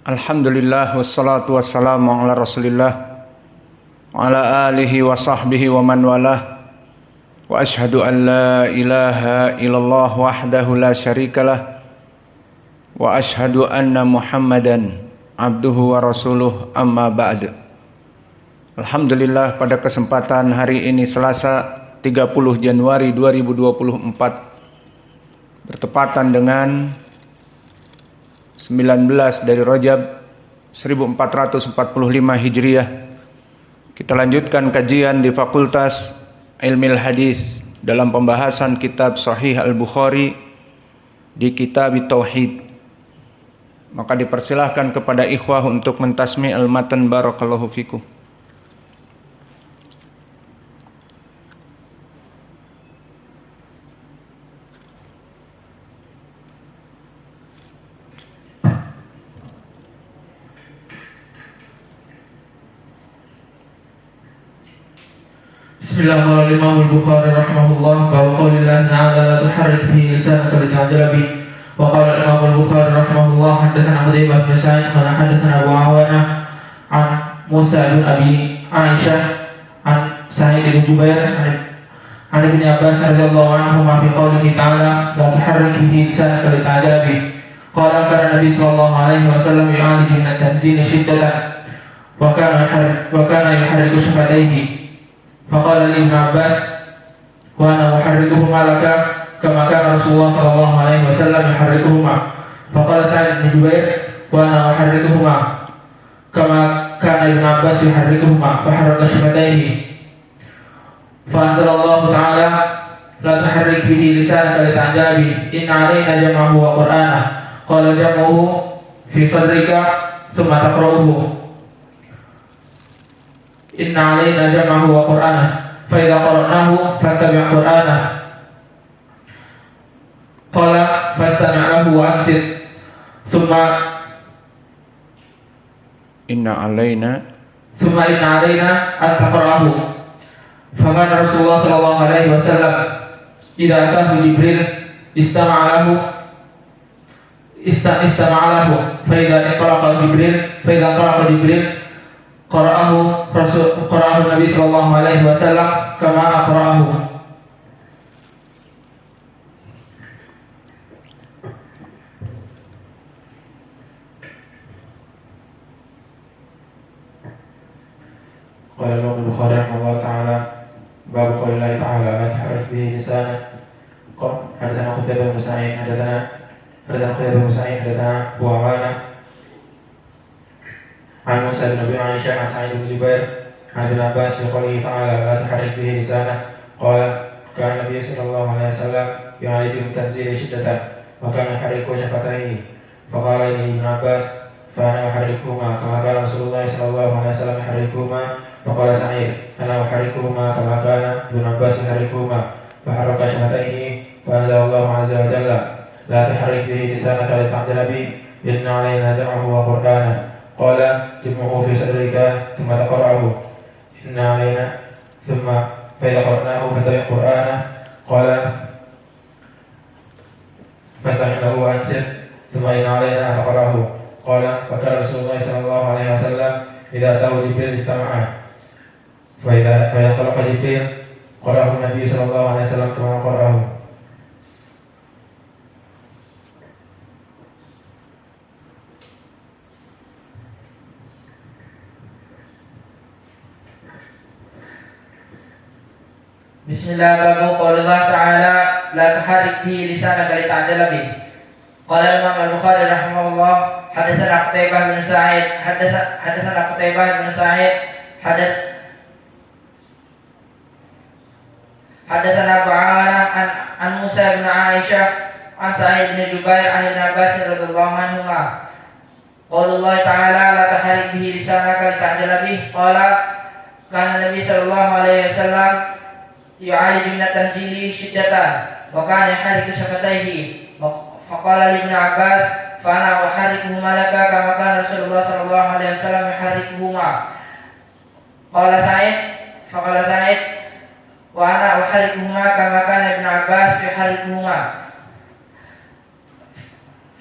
Alhamdulillah wassalatu wassalamu ala Rasulillah wa ala alihi wa sahbihi wa man walah. Wa ashhadu an la ilaha illallah wahdahu la syarikalah wa ashhadu anna Muhammadan abduhu wa rasuluh, amma ba'd. Alhamdulillah, pada kesempatan hari ini Selasa 30 Januari 2024 bertepatan dengan 19 dari Rajab 1445 Hijriah. Kita lanjutkan kajian di Fakultas Ilmil Hadis dalam pembahasan kitab Sahih Al-Bukhari di Kitab Tauhid. Maka dipersilahkan kepada ikhwah untuk mentasmi al-matan, barakallahu fikum. Bismillahirrahmanirrahim. Al-Bukhari rahimahullah wa qaulillahi ta'ala la tuharrik bihi lisanaka lita'jala bihi. Wa qala Imam Al-Bukhari rahimahullah haddatsana Qutaibah bin Sa'id wa haddatsana Abu Awanah an Musa bin Abi Aisyah an Sa'id bin Jubair an Ibn Abbas radhiyallahu anhu ma fi qaulihi ta'ala la tuharrik bihi lisanaka lita'jala bihi. Qala kana Nabi sallallahu alaihi wasallam yu'aliju min at-tanzil shiddatan wa kana yuharriku shafatayhi. فقال لي ابن عباس وأنا أحركهما لك كما كان رسول الله صلى الله عليه وسلم يحركهما. فقال سعيد بن جبير وأنا أحركهما كما كان ابن عباس يحركهما فحرك شفتيه. فأنزل الله تعالى لا تحرك به لسانك لتعجل به إن علينا جمعه وقرآنه. قال جمعه في صدرك ثم تقرأه إن علينا جمعه وقرآنه فإذا قرأناه فاتبع قرآنه. قال فاستمع له وأنصت ثم إن علينا أن تقرأه. فكان رسول الله صلى الله عليه وسلم إذا أتاه جبريل استمع له فإذا قرأ جبريل قرأه النبي صلى الله عليه وسلم كما أقرأه. قال الإمام البخاري رحمه الله تعالى باب قول الله تعالى لا تحرك به لسانك. حدثنا قتيبة بن سعيد حدثنا أبو عوانة عن موسى بن أبي عائشة عن سعيد بن جبير عن ابن عباس في قوله تعالى لا تحرك به لسانك. قال كان النبي صلى الله عليه وسلم يعالج من تنزيل شدة وكان يحرك شفتيه. فقال لي ابن عباس فأنا أحركهما كما كان رسول الله صلى الله عليه وسلم يحركهما. فقال سعيد أنا أحركهما كما كان ابن عباس يحركهما فحرك شفتيه. فأنزل الله عز وجل لا تحرك به لسانك لتعجل به إن علينا جمعه وقرآنه. قال جمعه في صدرك ثم تقرأه إن علينا ثم فإذا قرأناه فاتبع قرآنه. قال فاستمع له وأنصت ثم إن علينا أن تقرأه. قال فكان رسول الله صلى الله عليه وسلم إذا أتاه جبريل استمعه فإذا انطلق جبريل قرأه النبي صلى الله عليه وسلم كما قرأه. Bismillah. Babu qaulillah ta'ala la tuharrik bihi lisanaka lita'jala bih. Qala Imam Al-Bukhari rahimahullah hadatsana Qutaibah bin Sa'id hadatsana Abu Awanah an Musa bin Aisyah an Sa'id bin Jubair an Ibn Abbas radhiyallahu anhuma. Qaulullah ta'ala la tuharrik bihi lisanaka lita'jala bih. Qala kana Nabi sallallahu alaihi wasallam يعالج من التنزيل شدة وكان يحرك شفتيه. فقال لابن عباس فأنا أحركهما لك كما كان رسول الله صلى الله عليه وسلم يحركهما. فقال سعيد وأنا أحركهما كما كان ابن عباس يحركهما.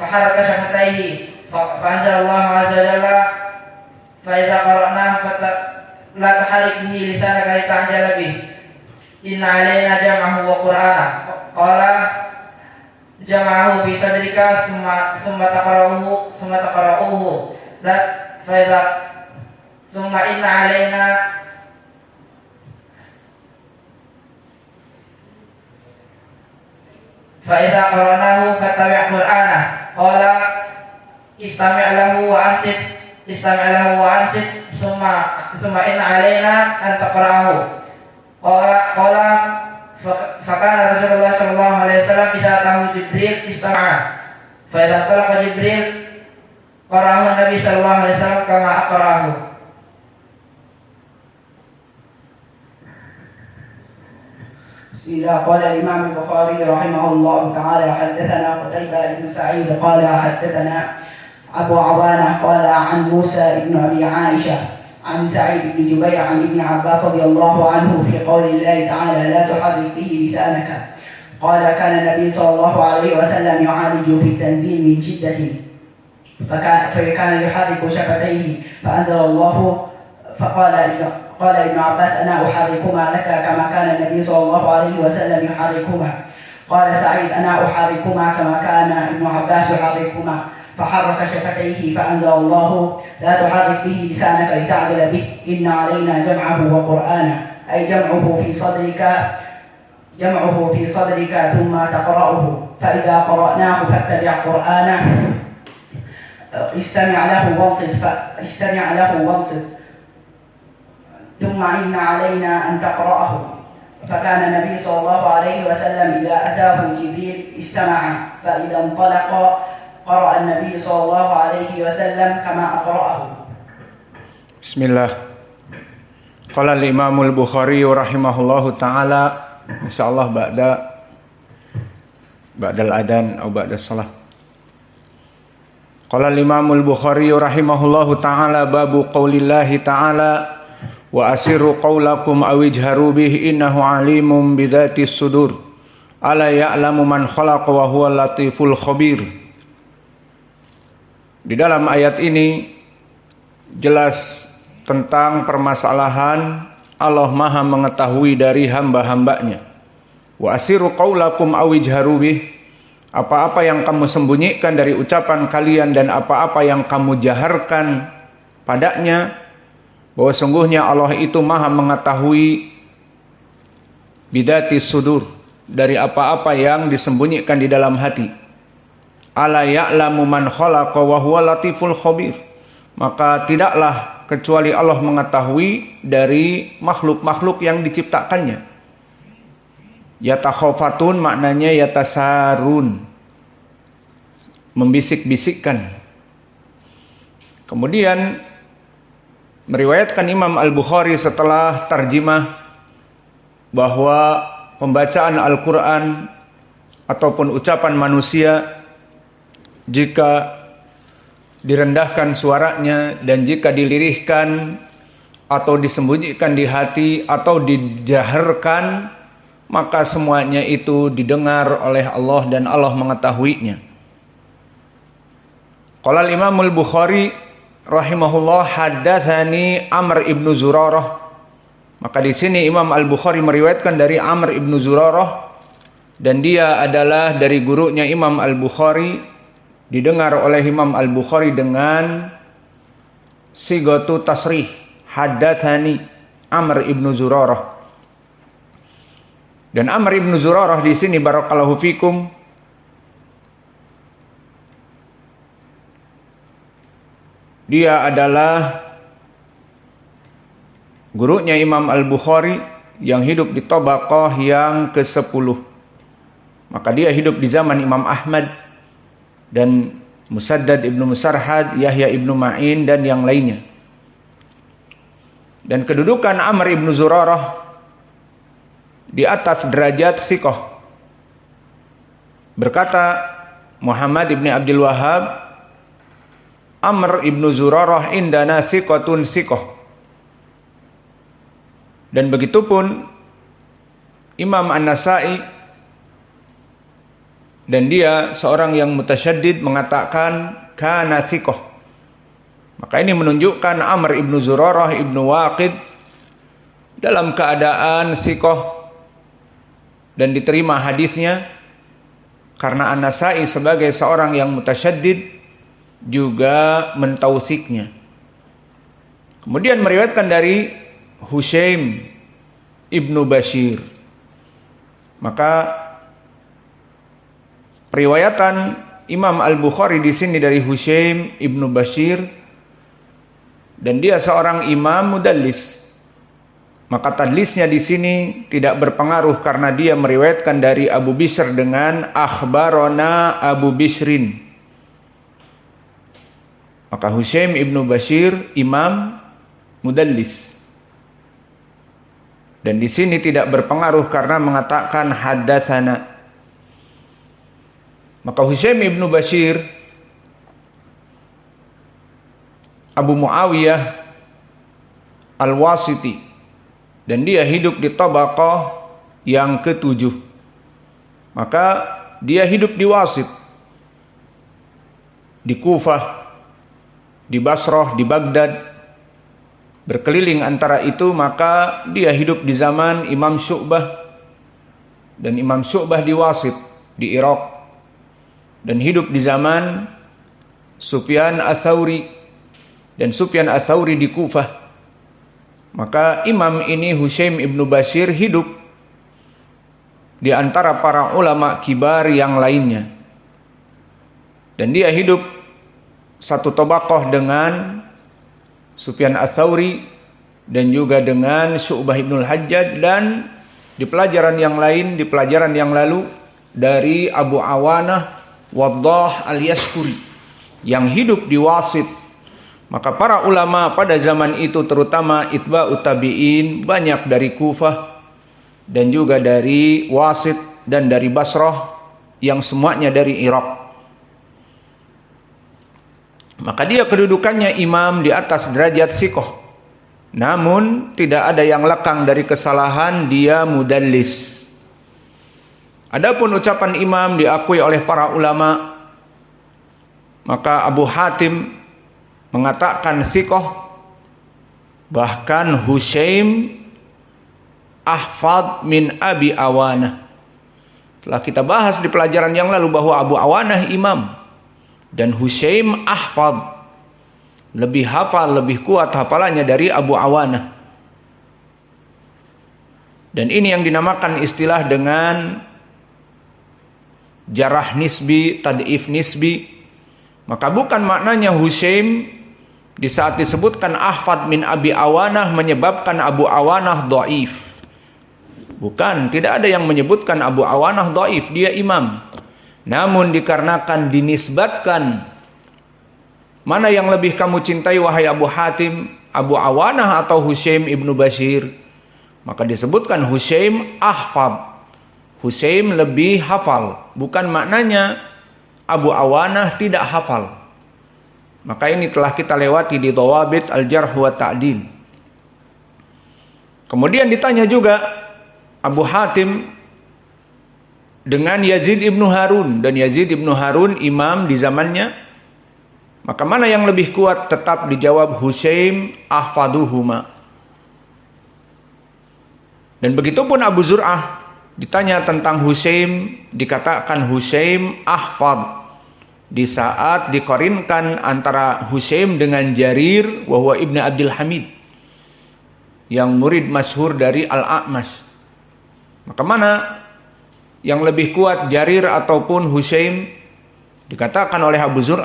فحرك شفتيه فأنزل الله عز وجل فإذا قرأناه لا تحرك به لسانك لتعجل به إن علينا جمعه وقرآنه قال جمعه في صدرك ثم تقرأوه فإذا ثم إن علينا فإذا قرأناه فاتبع قرآنه قال استمع له وأنصت ثم إن علينا أن تقرأه قال فكان رسول الله صلى الله عليه وسلم إذا أتاه جبريل استمع فإذا انطلق جبريل قرأه النبي صلى الله عليه وسلم كما أقرأه. قال الإمام البخاري رحمه الله تعالى حدثنا قتيبة بن سعيد قال حدثنا أبو عوانة قال عن موسى بن أبي عائشة عن سعيد بن جبير عن ابن عباس رضي الله عنه في قول الله تعالى لا تحرك به لسانك قال كان النبي صلى الله عليه وسلم يعالج في التنزيل من شدته فكان يحرك شفتيه فأنزل الله قال ابن عباس أنا أحركهما لك كما كان النبي صلى الله عليه وسلم يحركهما قال سعيد أنا أحركهما كما كان ابن عباس يحركهما فحرك شفتيه فأنزل الله لا تحرك به لسانك لتعدل به إن علينا جمعه وقرآنه أي جمعه في صدرك ثم تقرأه فإذا قرأناه فاتبع قرآنه استمع له وانصت ثم إن علينا أن تقرأه فكان النبي صلى الله عليه وسلم إذا أتاه جبريل استمع فإذا انطلق قرأ النبي صلى الله عليه وسلم كما أقرأه. Bismillah. Qala al-Imam al-Bukhari rahimahullahu taala insyaallah ba'dal adan atau ba'da shalah. Qala al-Imam al-Bukhari rahimahullahu taala babu qaulillahi taala wa asirru qaulakum aw ijharu bihi innahu alimun bidzatis sudur ala ya'lamu man khalaqa wa huwal latiful khabir. Di dalam ayat ini jelas tentang permasalahan Allah Maha mengetahui dari hamba-hambanya. Wa asiru qaulakum aw ijharu bih, apa-apa yang kamu sembunyikan dari ucapan kalian dan apa-apa yang kamu jaharkan padanya, bahwa sungguhnya Allah itu Maha mengetahui bidatis sudur, dari apa-apa yang disembunyikan di dalam hati. Ala ya'lamu man khalaqa wa huwa latiful khabir. Maka tidaklah kecuali Allah mengetahui dari makhluk-makhluk yang diciptakannya. Yatakhafatun maknanya yatasarun, membisik-bisikkan. Kemudian meriwayatkan Imam Al-Bukhari setelah tarjimah bahwa pembacaan Al-Quran ataupun ucapan manusia jika direndahkan suaranya dan jika dilirihkan atau disembunyikan di hati atau dijaharkan, maka semuanya itu didengar oleh Allah dan Allah mengetahuinya. Qala al-Imam al-Bukhari rahimahullah haddatsani Amr ibnu Zurarah. Maka di sini Imam Al-Bukhari meriwayatkan dari Amr ibnu Zurarah dan dia adalah dari gurunya Imam Al-Bukhari, didengar oleh Imam Al-Bukhari dengan sigatu tasrih haddatsani Amr ibnu Zurarah. Dan Amr ibnu Zurarah di sini barakallahu fikum dia adalah gurunya Imam Al-Bukhari yang hidup di tabaqah yang ke-10. Maka dia hidup di zaman Imam Ahmad dan Musaddad ibnu Musarhad, Yahya ibnu Ma'in dan yang lainnya. Dan kedudukan Amr ibnu Zurarah di atas derajat thiqah. Berkata Muhammad ibn Abdul Wahhab, Amr ibnu Zurarah indana thiqatun thiqah. Dan begitupun Imam An-Nasa'i, dan dia seorang yang mutasyaddid mengatakan kana thiqah. Maka ini menunjukkan Amr ibnu Zurarah ibnu Waqid dalam keadaan thiqah dan diterima hadisnya, karena An-Nasa'i sebagai seorang yang mutasyaddid juga mentausiknya. Kemudian meriwayatkan dari Hushaim ibnu Bashir. Maka periwayatan Imam Al-Bukhari di sini dari Hushaim ibnu Bashir, dan dia seorang imam mudallis. Maka tadlisnya di sini tidak berpengaruh karena dia meriwayatkan dari Abu Bishr dengan akhbarona Abu Bishrin. Maka Hushaim ibnu Bashir imam mudallis. Dan di sini tidak berpengaruh karena mengatakan haddatsana. Maka Hushaim ibnu Bashir Abu Muawiyah Al-Wasiti, dan dia hidup di tabaqah yang ke-7. Maka dia hidup di Wasit, di Kufah, di Basrah, di Baghdad, berkeliling antara itu. Maka dia hidup di zaman Imam Syu'bah, dan Imam Syu'bah di Wasit, di Irak, dan hidup di zaman Sufyan Ats-Tsauri, dan Sufyan Ats-Tsauri di Kufah. Maka imam ini Hushaim ibnu Bashir hidup di antara para ulama kibar yang lainnya, dan dia hidup satu tabaqah dengan Sufyan Ats-Tsauri dan juga dengan Syu'bah ibnul Hajjaj, dan di pelajaran yang lain, di pelajaran yang lalu dari Abu Awanah Waddah al-Yashkuri yang hidup di Wasit. Maka para ulama pada zaman itu, terutama itba'ut tabi'in, banyak dari Kufah dan juga dari Wasit dan dari Basrah, yang semuanya dari Irak. Maka dia kedudukannya imam di atas derajat thiqah. Namun tidak ada yang lekang dari kesalahan, dia mudallis. Adapun ucapan imam diakui oleh para ulama. Maka Abu Hatim mengatakan thiqah, bahkan Hushaim ahfad min Abi Awanah. Telah kita bahas di pelajaran yang lalu bahwa Abu Awanah imam dan Hushaim ahfad, lebih hafal, lebih kuat hafalannya dari Abu Awanah. Dan ini yang dinamakan istilah dengan jarah nisbi, tad'if nisbi. Maka bukan maknanya Hushaim di saat disebutkan ahfad min Abi Awanah menyebabkan Abu Awanah dhaif. Bukan, tidak ada yang menyebutkan Abu Awanah dhaif, dia imam. Namun dikarenakan dinisbatkan, mana yang lebih kamu cintai wahai Abu Hatim, Abu Awanah atau Hushaim ibnu Bashir? Maka disebutkan Hushaim ahfad, Hushaim lebih hafal. Bukan maknanya Abu Awanah tidak hafal. Maka ini telah kita lewati di Dhawabit Al-Jarh wa Ta'dil. Kemudian ditanya juga Abu Hatim dengan Yazid ibnu Harun, dan Yazid ibnu Harun imam di zamannya. Maka mana yang lebih kuat? Tetap dijawab Hushaim ahfaduhuma. Dan begitu pun Abu Zur'ah ditanya tentang Hushaim, dikatakan Hushaim ahfad di saat dikorinkan antara Hushaim dengan Jarir wahwa Ibnu Abdul Hamid, yang murid masyhur dari Al-A'mash. Maka mana yang lebih kuat, Jarir ataupun Hushaim? Dikatakan oleh Abu Zur'ah